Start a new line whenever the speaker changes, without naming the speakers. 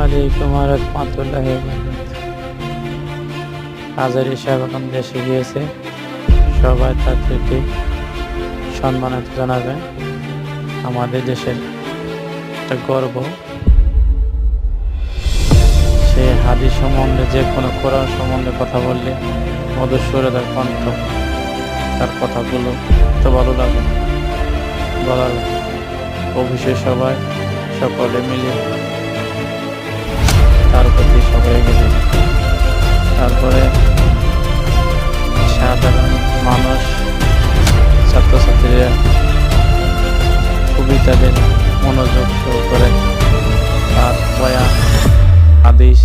আলাইকুম ওয়া রাহমাতুল্লাহি ওয়া বারাকাতুহু। হাজারী সাহেব এখন দেশে গিয়েছে, সবাই তাদেরকে সম্মানিত জানাবে। আমাদের দেশের একটা গর্ব। সে হাদিস সম্বন্ধে, যে কোনো কোরআন সম্বন্ধে কথা বললে মধুর সুরে তার কণ্ঠ, তার কথাগুলো তো ভালো লাগে বলার অফিসে সবাই সকলে মিলে তার প্রতি সবাই গেলে। তারপরে সাধারণ মানুষ, ছাত্রছাত্রীরা খুবই তাদের মনোযোগ শুরু করে তার বয়ান, হাদিস